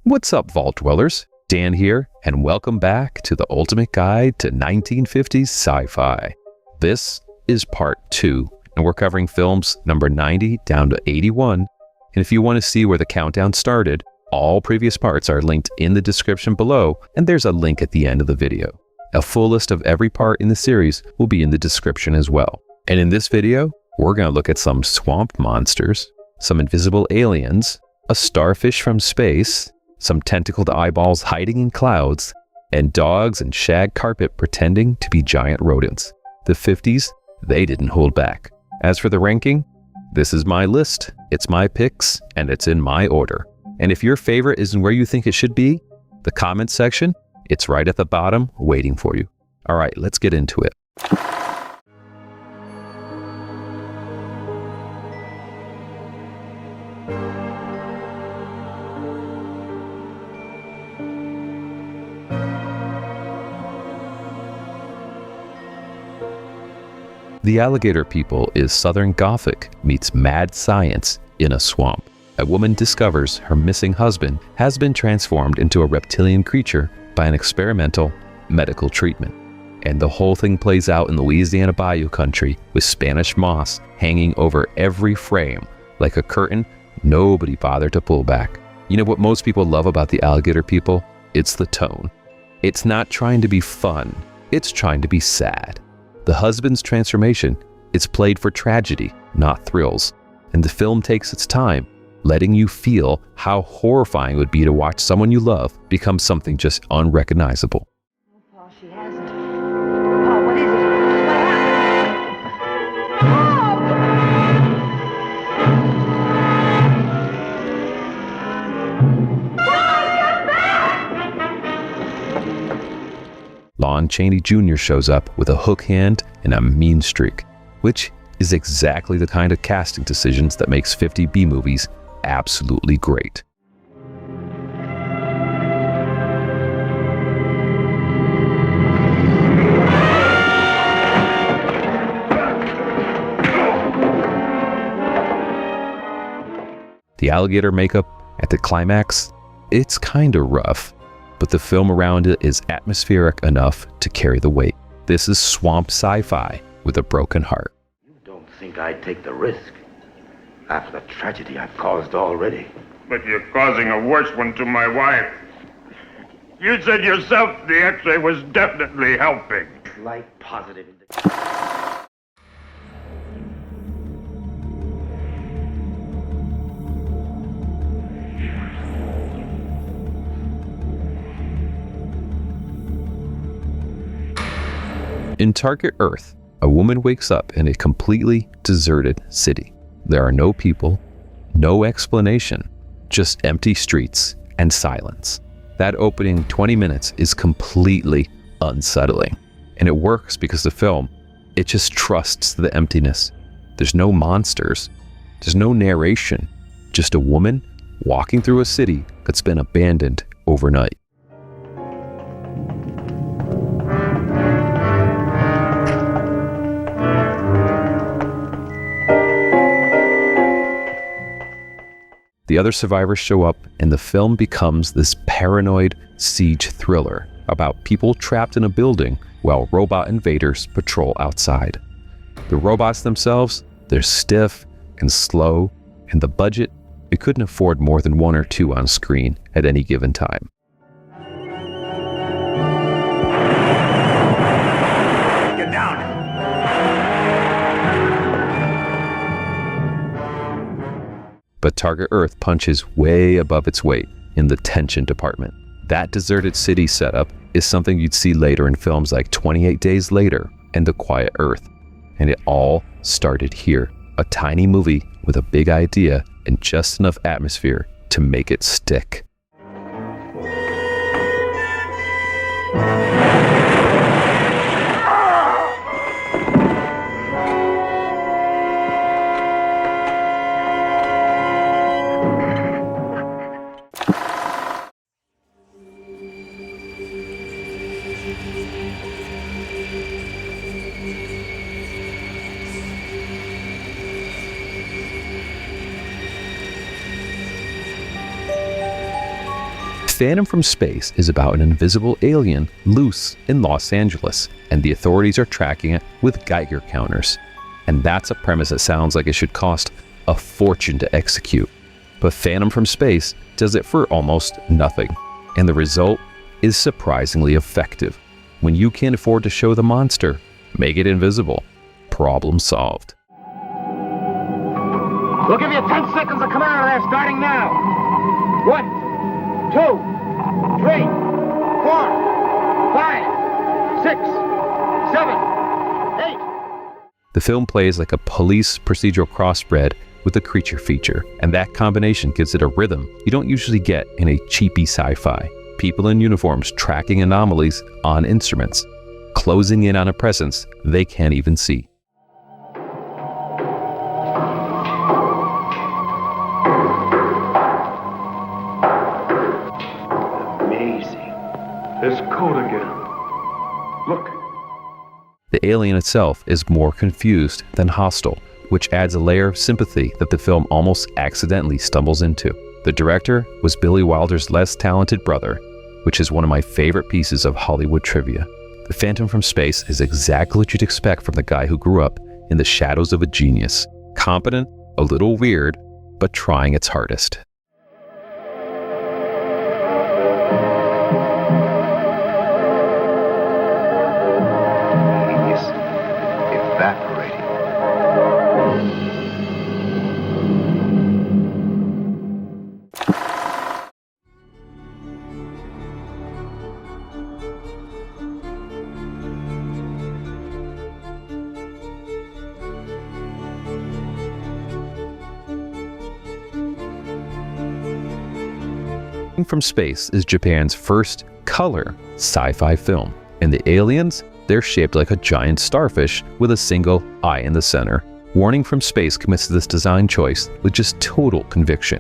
What's up, Vault Dwellers? Dan here, and welcome back to the ultimate guide to 1950s sci-fi. This is part 2, and we're covering films number 90 down to 81. And if you want to see where the countdown started, all previous parts are linked in the description below, and there's a link at the end of the video. A full list of every part in the series will be in the description as well. And in this video, we're going to look at some swamp monsters, some invisible aliens, a starfish from space, some tentacled eyeballs hiding in clouds, and dogs and shag carpet pretending to be giant rodents. The 50s, they didn't hold back. As for the ranking, this is my list, it's my picks, and it's in my order. And if your favorite isn't where you think it should be, the comments section, it's right at the bottom waiting for you. All right, let's get into it. The Alligator People is Southern Gothic meets mad science in a swamp. A woman discovers her missing husband has been transformed into a reptilian creature by an experimental medical treatment. And the whole thing plays out in Louisiana Bayou country with Spanish moss hanging over every frame like a curtain nobody bothered to pull back. You know what most people love about the Alligator People? It's the tone. It's not trying to be fun, it's trying to be sad. The husband's transformation is played for tragedy, not thrills. And the film takes its time, letting you feel how horrifying it would be to watch someone you love become something just unrecognizable. Oh, Paul, she hasn't. Paul, what is it? What Lon Chaney Jr. shows up with a hook hand and a mean streak, which is exactly the kind of casting decisions that makes 50 B-movies absolutely great. The alligator makeup at the climax, it's kinda rough, but the film around it is atmospheric enough to carry the weight. This is swamp sci-fi with a broken heart. You don't think I'd take the risk after the tragedy I've caused already? But you're causing a worse one to my wife. You said yourself the X-ray was definitely helping. Slight positive In Target Earth, a woman wakes up in a completely deserted city. There are no people, no explanation, just empty streets and silence. That opening 20 minutes is completely unsettling. And it works because the film, it just trusts the emptiness. There's no monsters, there's no narration, just a woman walking through a city that's been abandoned overnight. The other survivors show up, and the film becomes this paranoid siege thriller about people trapped in a building while robot invaders patrol outside. The robots themselves, they're stiff and slow, and the budget, it couldn't afford more than 1 or 2 on screen at any given time. Get down! But Target Earth punches way above its weight in the tension department. That deserted city setup is something you'd see later in films like 28 Days Later and The Quiet Earth. And it all started here. A tiny movie with a big idea and just enough atmosphere to make it stick. Phantom from Space is about an invisible alien loose in Los Angeles, and the authorities are tracking it with Geiger counters. And that's a premise that sounds like it should cost a fortune to execute. But Phantom from Space does it for almost nothing, and the result is surprisingly effective. When you can't afford to show the monster, make it invisible. Problem solved. We'll give you 10 seconds to come out of there, starting now. 1, 2, 3, 4, 5, 6, 7, 8. The film plays like a police procedural crossbred with a creature feature, and that combination gives it a rhythm you don't usually get in a cheapy sci-fi. People in uniforms tracking anomalies on instruments, closing in on a presence they can't even see. This code again. Look. The alien itself is more confused than hostile, which adds a layer of sympathy that the film almost accidentally stumbles into. The director was Billy Wilder's less talented brother, which is one of my favorite pieces of Hollywood trivia. The Phantom from Space is exactly what you'd expect from the guy who grew up in the shadows of a genius. Competent, a little weird, but trying its hardest. Evaporating. From Space is Japan's first color sci-fi film, and the aliens, they're shaped like a giant starfish with a single eye in the center. Warning from Space commits to this design choice with just total conviction,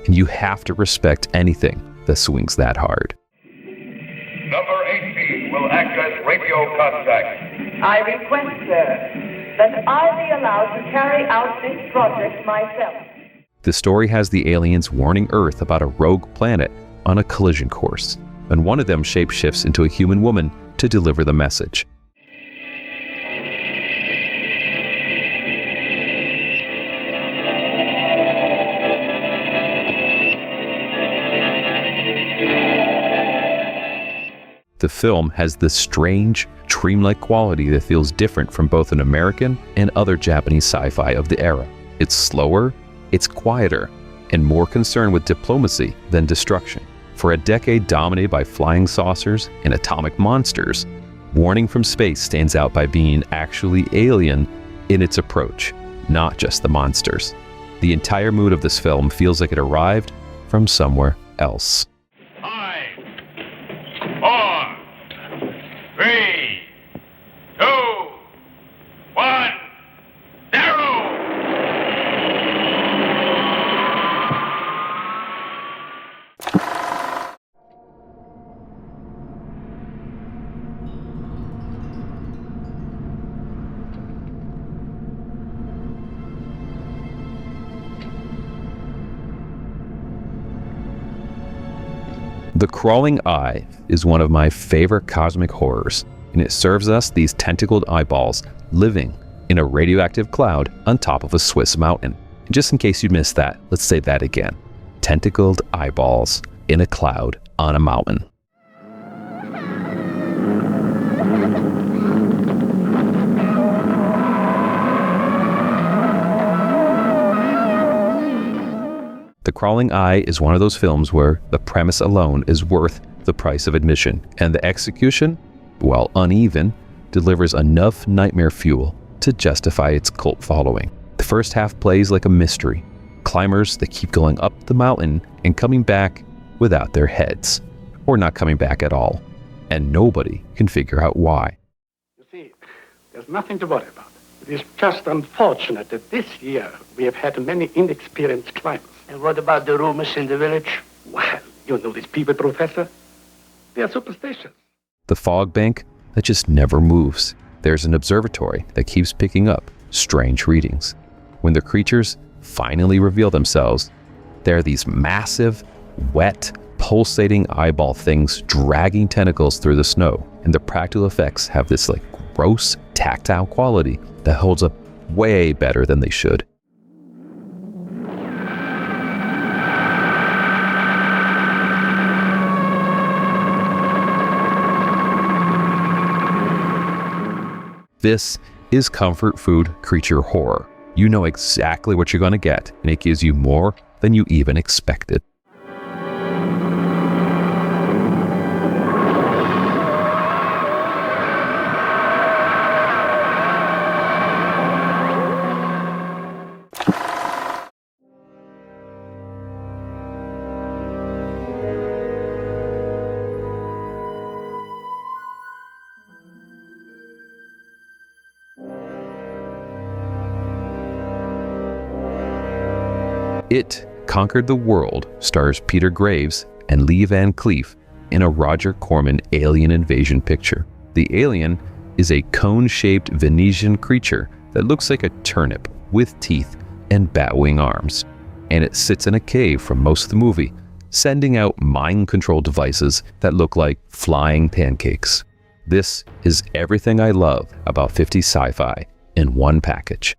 and you have to respect anything that swings that hard. Number 18 will act as radio contact. I request, sir, that I be allowed to carry out this project myself. The story has the aliens warning Earth about a rogue planet on a collision course, and one of them shapeshifts into a human woman to deliver the message. The film has this strange, dreamlike quality that feels different from both an American and other Japanese sci-fi of the era. It's slower, it's quieter, and more concerned with diplomacy than destruction. For a decade dominated by flying saucers and atomic monsters, Warning from Space stands out by being actually alien in its approach, not just the monsters. The entire mood of this film feels like it arrived from somewhere else. 5, 4, 3, 2, 1, 0! The Crawling Eye is one of my favorite cosmic horrors, and it serves us these tentacled eyeballs living in a radioactive cloud on top of a Swiss mountain. And just in case you missed that, let's say that again. Tentacled eyeballs in a cloud on a mountain. The Crawling Eye is one of those films where the premise alone is worth the price of admission, and the execution, while uneven, delivers enough nightmare fuel to justify its cult following. The first half plays like a mystery. Climbers that keep going up the mountain and coming back without their heads, or not coming back at all, and nobody can figure out why. You see, there's nothing to worry about. It is just unfortunate that this year we have had many inexperienced climbers. And what about the rumors in the village? Well, you know these people, Professor. They are superstitious. The fog bank that just never moves. There's an observatory that keeps picking up strange readings. When the creatures finally reveal themselves, they're these massive, wet, pulsating eyeball things dragging tentacles through the snow, and the practical effects have this like gross tactile quality that holds up way better than they should. This is comfort food creature horror. You know exactly what you're going to get, and it gives you more than you even expected. It Conquered the World stars Peter Graves and Lee Van Cleef in a Roger Corman alien invasion picture. The alien is a cone-shaped Venetian creature that looks like a turnip with teeth and bat-wing arms, and it sits in a cave for most of the movie, sending out mind control devices that look like flying pancakes. This is everything I love about 50s sci-fi in one package.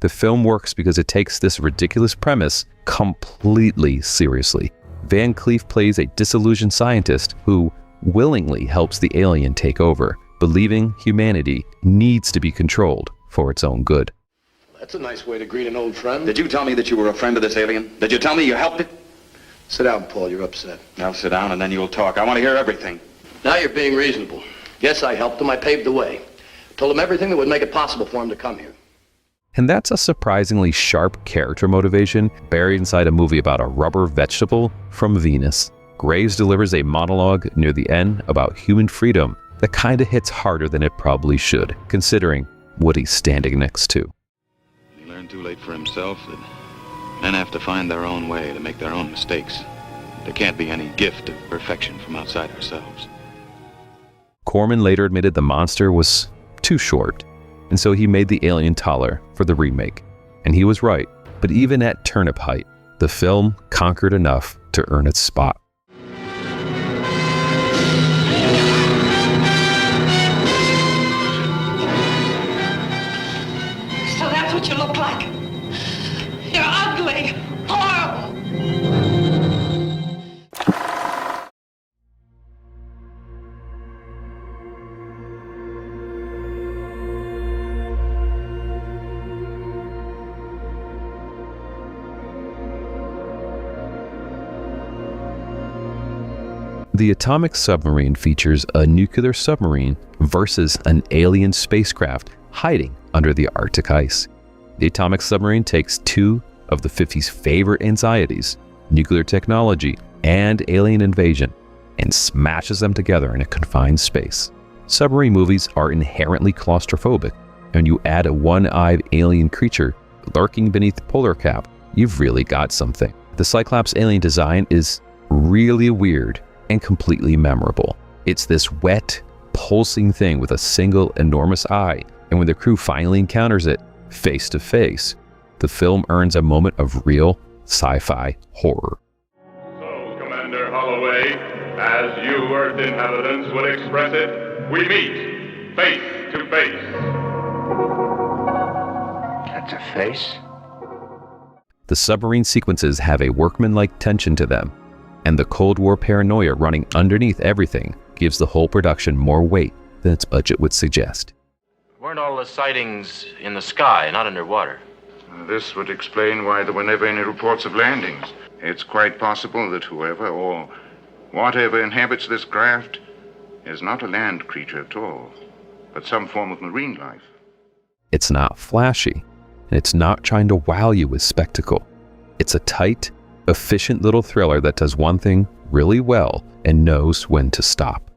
The film works because it takes this ridiculous premise completely seriously. Van Cleef plays a disillusioned scientist who willingly helps the alien take over, believing humanity needs to be controlled for its own good. That's a nice way to greet an old friend. Did you tell me that you were a friend of this alien? Did you tell me you helped it? Sit down, Paul. You're upset. Now sit down and then you'll talk. I want to hear everything. Now you're being reasonable. Yes, I helped him. I paved the way. Told him everything that would make it possible for him to come here. And that's a surprisingly sharp character motivation buried inside a movie about a rubber vegetable from Venus. Graves delivers a monologue near the end about human freedom that kind of hits harder than it probably should, considering what he's standing next to. He learned too late for himself that men have to find their own way to make their own mistakes. There can't be any gift of perfection from outside ourselves. Corman later admitted the monster was too short, and so he made the alien taller for the remake. And he was right, but even at turnip height, the film conquered enough to earn its spot. So that's what you look like. You're ugly, horrible. The Atomic Submarine features a nuclear submarine versus an alien spacecraft hiding under the Arctic ice. The Atomic Submarine takes two of the 50s' favorite anxieties, nuclear technology and alien invasion, and smashes them together in a confined space. Submarine movies are inherently claustrophobic, and you add a one-eyed alien creature lurking beneath the polar cap, you've really got something. The Cyclops alien design is really weird and completely memorable. It's this wet, pulsing thing with a single enormous eye, and when the crew finally encounters it face to face, the film earns a moment of real sci-fi horror. So, Commander Holloway, as you Earth inhabitants would express it, we meet face to face. That's a face? The submarine sequences have a workmanlike tension to them, and the Cold War paranoia running underneath everything gives the whole production more weight than its budget would suggest. Weren't all the sightings in the sky, not underwater? This would explain why there were never any reports of landings. It's quite possible that whoever or whatever inhabits this craft is not a land creature at all, but some form of marine life. It's not flashy, and it's not trying to wow you with spectacle. It's a tight, efficient little thriller that does one thing really well and knows when to stop.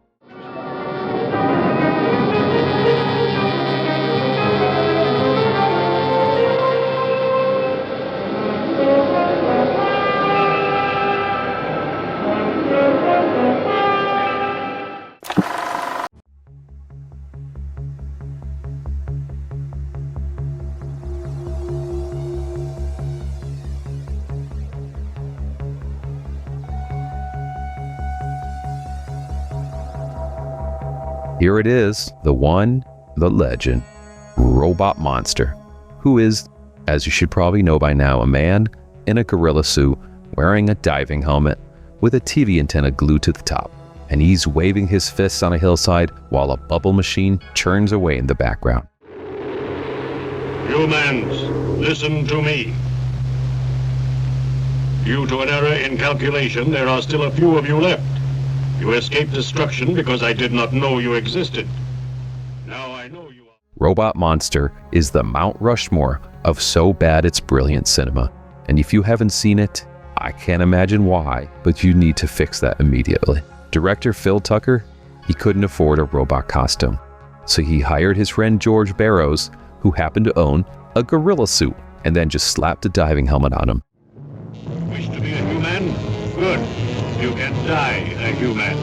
Here it is, the one, the legend, Robot Monster, who is, as you should probably know by now, a man in a gorilla suit wearing a diving helmet with a TV antenna glued to the top. And he's waving his fists on a hillside while a bubble machine churns away in the background. Humans, listen to me. Due to an error in calculation, there are still a few of you left. You escaped destruction because I did not know you existed. Now I know you are. Robot Monster is the Mount Rushmore of so bad it's brilliant cinema. And if you haven't seen it, I can't imagine why, but you need to fix that immediately. Director Phil Tucker, he couldn't afford a robot costume. So he hired his friend George Barrows, who happened to own a gorilla suit, and then just slapped a diving helmet on him. Wish to be a human? Good. You can die a human.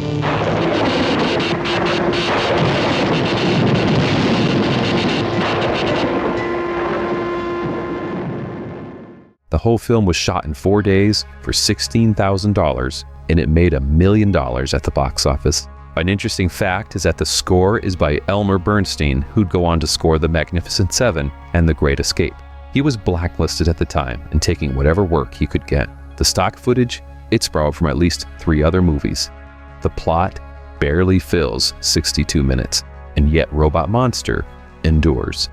The whole film was shot in 4 days for $16,000, and it made $1 million at the box office. An interesting fact is that the score is by Elmer Bernstein, who'd go on to score The Magnificent Seven and The Great Escape. He was blacklisted at the time and taking whatever work he could get. The stock footage, it's borrowed from at least 3 other movies. The plot barely fills 62 minutes, and yet Robot Monster endures.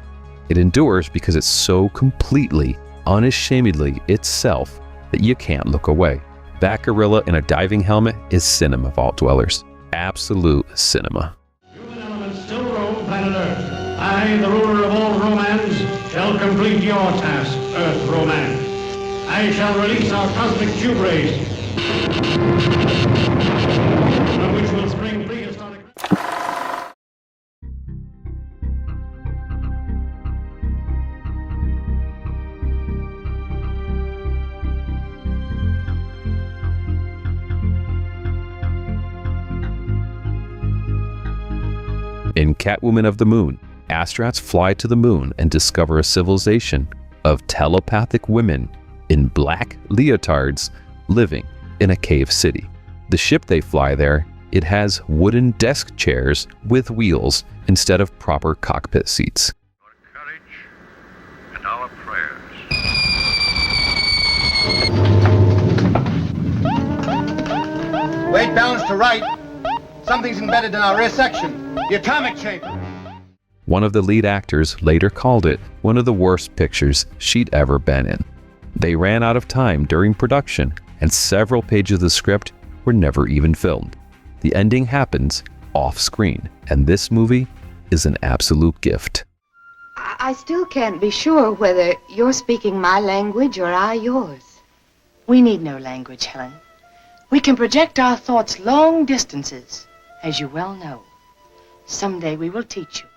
It endures because it's so completely, unashamedly itself that you can't look away. That gorilla in a diving helmet is cinema, Vault Dwellers. Absolute cinema. Human elements still roam planet Earth. I, the ruler of all romance, shall complete your task, Earth Romance. I shall release our cosmic tube rays, from which will spring prehistoric... In Catwoman of the Moon, astronauts fly to the moon and discover a civilization of telepathic women in black leotards living in a cave city. The ship they fly there, it has wooden desk chairs with wheels instead of proper cockpit seats. And our prayers. Weight balance to right. Something's embedded in our rear section. The atomic chamber. One of the lead actors later called it one of the worst pictures she'd ever been in. They ran out of time during production, and several pages of the script were never even filmed. The ending happens off-screen, and this movie is an absolute gift. I still can't be sure whether you're speaking my language or I yours. We need no language, Helen. We can project our thoughts long distances, as you well know. Someday we will teach you.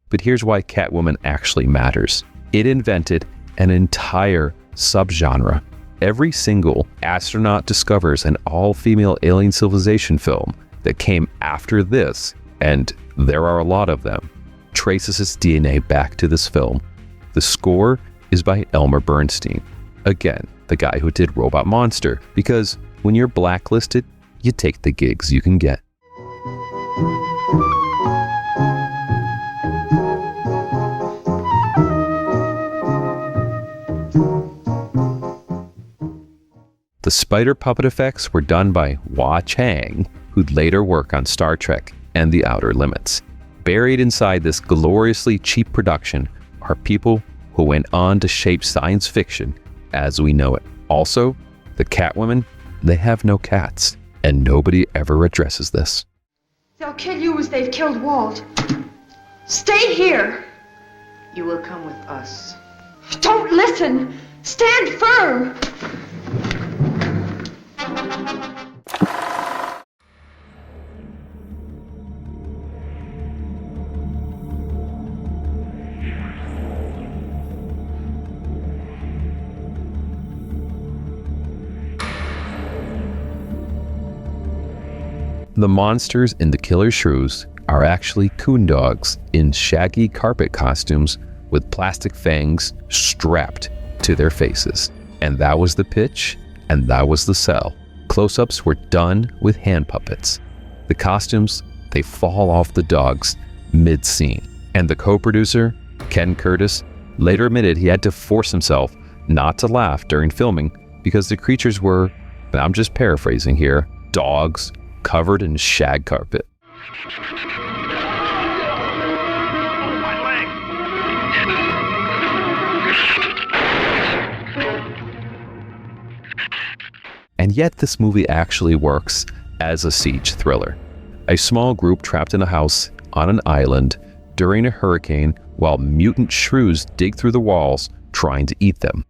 But here's why Catwoman actually matters. It invented an entire subgenre. Every single astronaut discovers an all-female alien civilization film that came after this, and there are a lot of them, traces its DNA back to this film. The score is by Elmer Bernstein. Again, the guy who did Robot Monster, because when you're blacklisted, you take the gigs you can get. The spider puppet effects were done by Hua Chang, who'd later work on Star Trek and The Outer Limits. Buried inside this gloriously cheap production are people who went on to shape science fiction as we know it. Also, the Catwomen, they have no cats, and nobody ever addresses this. They'll kill you as they've killed Walt. Stay here. You will come with us. Don't listen. Stand firm. The monsters in the Killer Shrews are actually coon dogs in shaggy carpet costumes with plastic fangs strapped to their faces. And that was the pitch, and that was the sell. Close-ups were done with hand puppets. The costumes, they fall off the dogs mid-scene. And the co-producer, Ken Curtis, later admitted he had to force himself not to laugh during filming because the creatures were, and I'm just paraphrasing here, dogs covered in shag carpet. And yet this movie actually works as a siege thriller. A small group trapped in a house on an island during a hurricane while mutant shrews dig through the walls trying to eat them.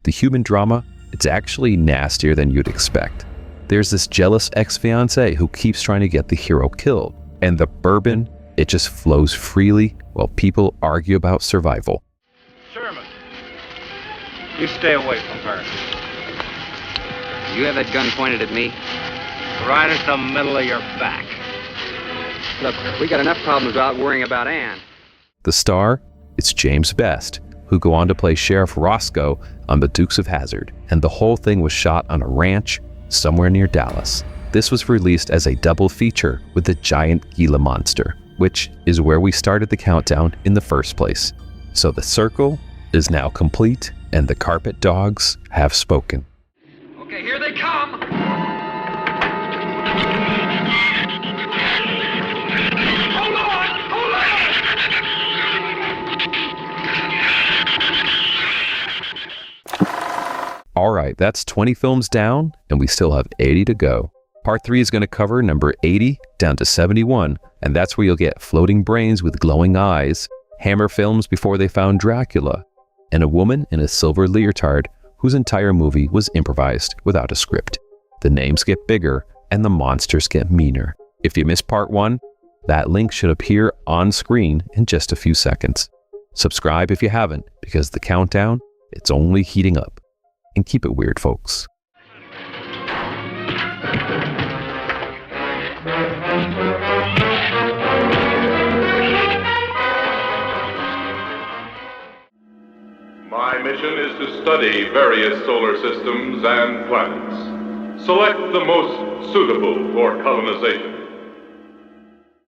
The human drama, it's actually nastier than you'd expect. There's this jealous ex-fiancé who keeps trying to get the hero killed, and the bourbon, it just flows freely while people argue about survival. Sherman, you stay away from her. You have that gun pointed at me? Right at the middle of your back. Look, we got enough problems without worrying about Ann. The star, it's James Best, who go on to play Sheriff Roscoe on The Dukes of Hazzard, and the whole thing was shot on a ranch somewhere near Dallas. This was released as a double feature with the giant Gila monster, which is where we started the countdown in the first place. So the circle is now complete, and the carpet dogs have spoken. Okay, here they come! Hold on! Hold on! All right, that's 20 films down, and we still have 80 to go. Part 3 is going to cover number 80 down to 71, and that's where you'll get Floating Brains with Glowing Eyes, Hammer Films Before They Found Dracula, and a woman in a silver leotard whose entire movie was improvised without a script. The names get bigger, and the monsters get meaner. If you missed Part 1, that link should appear on screen in just a few seconds. Subscribe if you haven't, because the countdown, it's only heating up. And keep it weird, folks. My mission is to study various solar systems and planets. Select the most suitable for colonization.